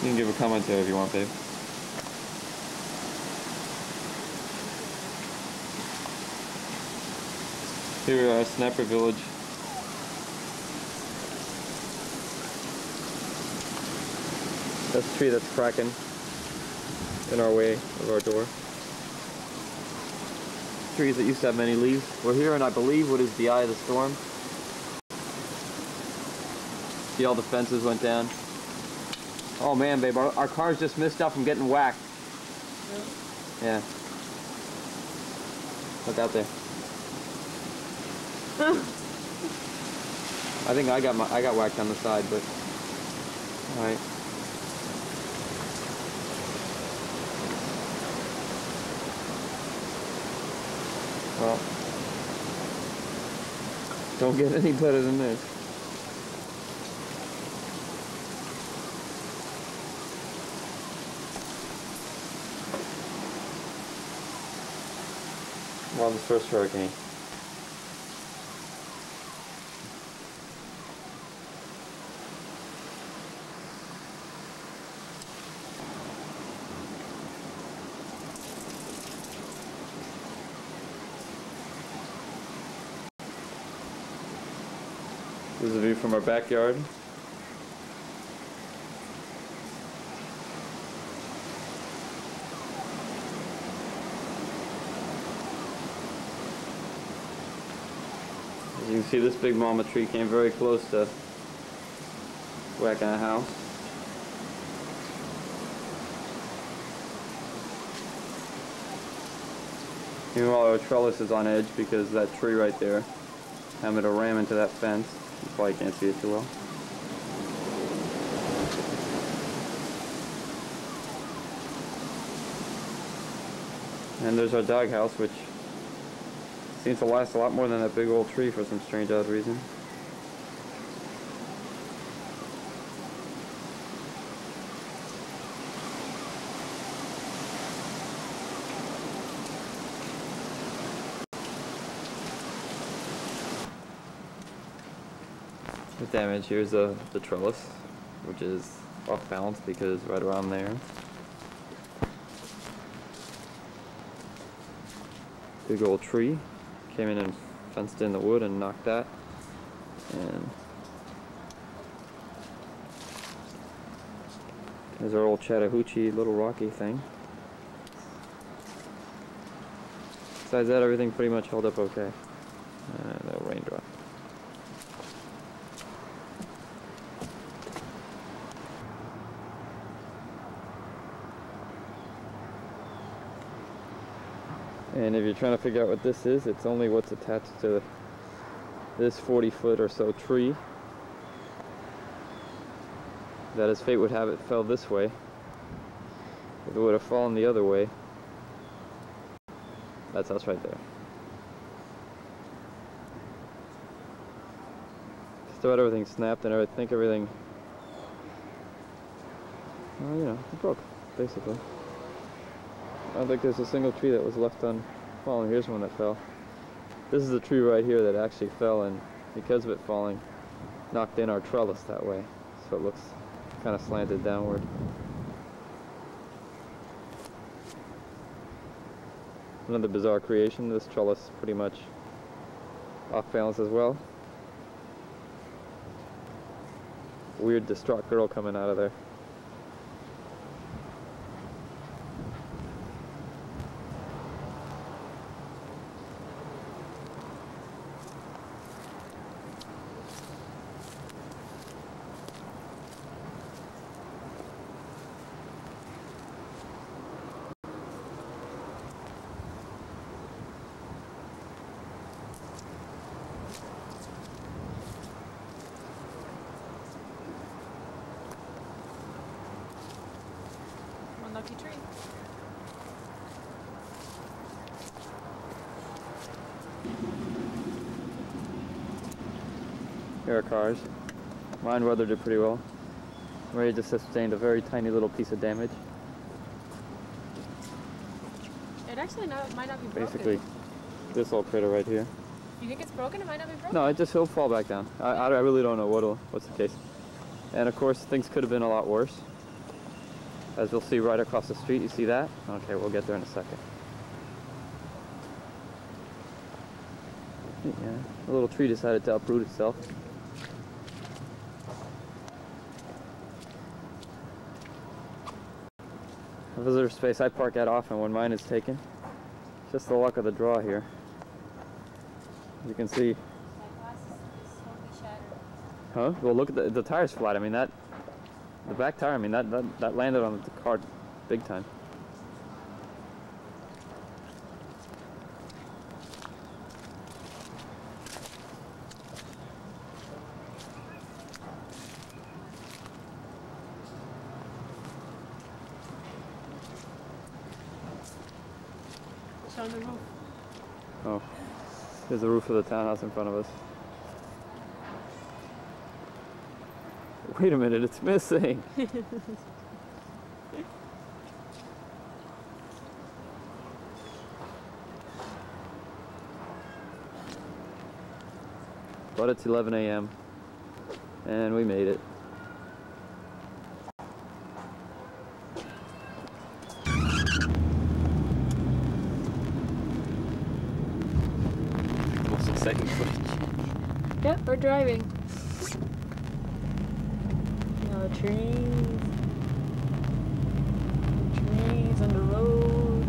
You can give a comment there if you want, babe. Here we are, Snapper Village. That's a tree that's cracking in our way of our door. Trees that used to have many leaves. We're here in, I believe, what is the eye of the storm. See, all the fences went down. Oh man, babe, our cars just missed out from getting whacked. Really? Yeah. Look out there. I think I got whacked on the side, but all right. Well, don't get any better than this. Well, this first hurricane. This is a view from our backyard. As you can see, this big mama tree came very close to whacking a house. Meanwhile, our trellis is on edge because that tree right there happened to ram into that fence. You probably can't see it too well. And there's our doghouse, which seems to last a lot more than that big old tree for some strange odd reason. The damage, here's the trellis, which is off balance because right around there. Big old tree came in and fenced in the wood and knocked that. And there's our old Chattahoochee little rocky thing. Besides that, everything pretty much held up okay. That raindrop. And if you're trying to figure out what this is, it's only what's attached to this 40-foot or so tree. That, as fate would have it, fell this way. If it would have fallen the other way, that's us right there. Just about everything snapped, and I think everything, well, you know, it broke, basically. I don't think there's a single tree that was left unfallen. Here's one that fell. This is the tree right here that actually fell, and because of it falling, knocked in our trellis that way. So it looks kind of slanted downward. Another bizarre creation. This trellis pretty much off balance as well. Weird distraught girl coming out of there. Lucky tree. Here are cars. Mine weathered it pretty well. Ray just sustained a very tiny little piece of damage. It actually might not be broken. Basically, this little critter right here. You think it's broken? It might not be broken? No, he'll fall back down. I really don't know what's the case. And of course, things could have been a lot worse. as you'll see right across the street. You see that? Okay, we'll get there in a second. Yeah, a little tree decided to uproot itself. A visitor space, I park at often when mine is taken. Just the luck of the draw here. As you can see. Huh? Well, look at the tire's flat. I mean, the back tire, I mean, that landed on the car big time. On the roof. Oh, there's the roof of the townhouse in front of us. Wait a minute, it's missing. But it's 11 a.m. and we made it. Second footage. Yep, we're driving. No trees. Trees on the road.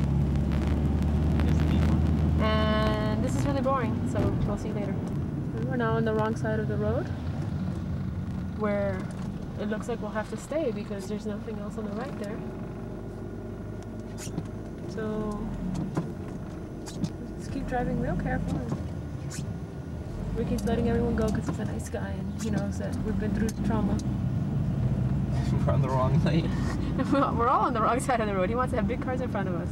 And this is really boring, so we'll see you later. We're now on the wrong side of the road, where it looks like we'll have to stay because there's nothing else on the right there. So let's keep driving real careful. Ricky's letting everyone go because he's a nice guy and he knows that we've been through trauma. We're on the wrong lane. We're all on the wrong side of the road. He wants to have big cars in front of us.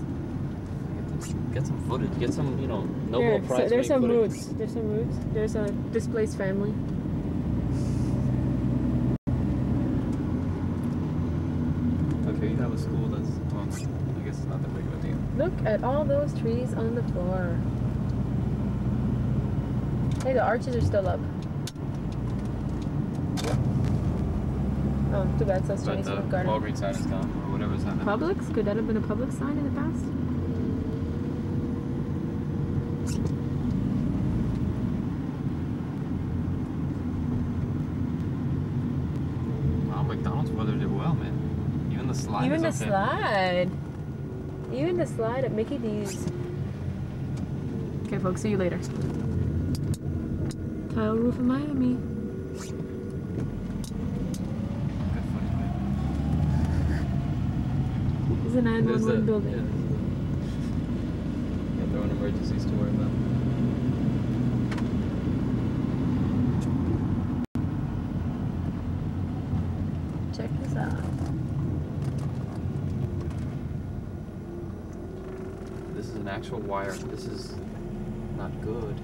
Get some footage. Get some, you know, Nobel Here, Prize. So there's some roots. There's some roots. There's a displaced family. Okay, you have a school that's, well, I guess it's not that big of a deal. Look at all those trees on the floor. Hey, the arches are still up. Oh, too bad. So it's Chinese Food Garden. Walgreens sign is gone, or whatever's happening. Publix? Could that have been a Publix sign in the past? Wow, McDonald's weathered it well, man. Even the slide. Even the slide. Even the slide at Mickey D's. Okay, folks. See you later. Tile roof in Miami. This is a 911 building. Yeah, there are no emergencies to worry about. Check this out. This is an actual wire. This is not good.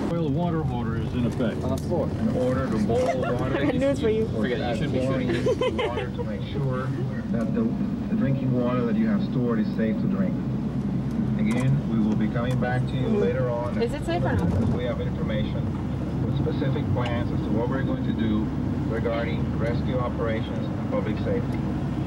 Boil water order is in effect. On the floor. In order to boil water, I news for you. Forget it, you should be pouring shooting. water to make sure that the drinking water that you have stored is safe to drink. Again, we will be coming back to you later on. Is it safe or not? As we have information with specific plans as to what we're going to do regarding rescue operations and public safety.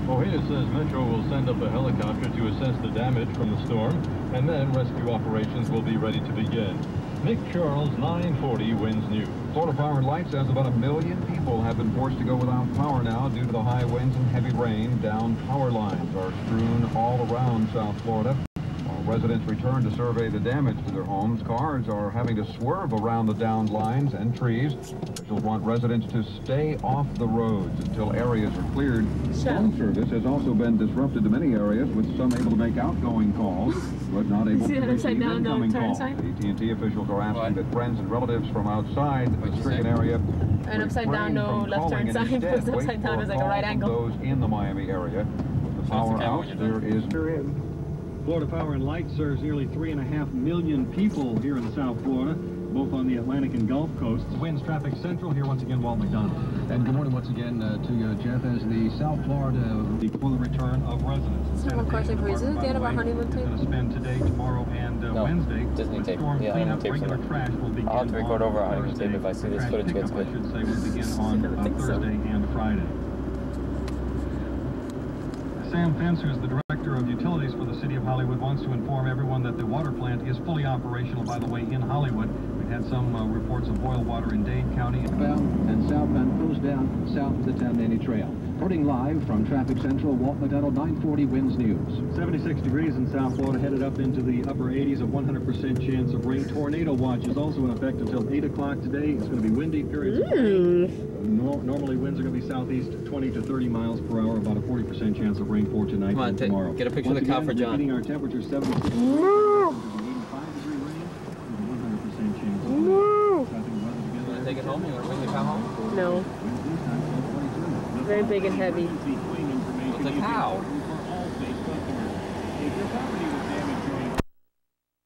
Ojeda says Metro will send up a helicopter to assess the damage from the storm, and then rescue operations will be ready to begin. Nick Charles, 940 Winds News. Florida Power and Light says about 1 million people have been forced to go without power now due to the high winds and heavy rain. Down power lines are strewn all around South Florida. While residents return to survey the damage to their homes, cars are having to swerve around the downed lines and trees. Officials want residents to stay off the roads until areas are cleared. Phone service has also been disrupted to many areas, with some able to make outgoing calls, but not able to receive incoming calls. AT&T officials are asking that friends and relatives from outside the stricken area An upside down no left turn sign, because upside down is like a right angle. Those in the Miami area. With the power out, there is... Florida Power and Light serves nearly 3.5 million people here in South Florida. both on the Atlantic and Gulf coasts. Winds traffic central here once again, Walt McDonald. And good morning once again to you, Jeff, as the South Florida For the return of residents. So one question for you. Is this the end of our honeymoon It's tape? going to spend today, tomorrow, and Wednesday. Disney with tape. storm Yeah, cleanup, honeymoon tape's regular in there. trash will begin I'll have to record on over our honeymoon Thursday. tape if I see this Trash footage gets pickup, good. I should say, will begin on I think so. Thursday and Friday. Sam Fence, who's the Director of Utilities for the City of Hollywood, wants to inform everyone that the water plant is fully operational, by the way, in Hollywood. We've had some reports of boil water in Dade County. and southbound closed down south of the Tammany Trail. Reporting live from Traffic Central, Walt McDonald, 940 Winds News. 76 degrees in South Florida, headed up into the upper 80s, a 100% chance of rain. Tornado watch is also in effect until 8 o'clock today. It's going to be windy, periods of rain. Normally winds are going to be southeast 20 to 30 miles per hour, about a 40% chance of rain for tonight Come on, and tomorrow. get a picture Once of the cow again, for John. repeating our temperature, 76 degrees, 85-degree rain, with a 100% chance of rain. Traffic weather together. You want to take it home? You want to bring the cow home? No. Winds this time, 12:22. Very big and heavy. Between information It's a you can cow. order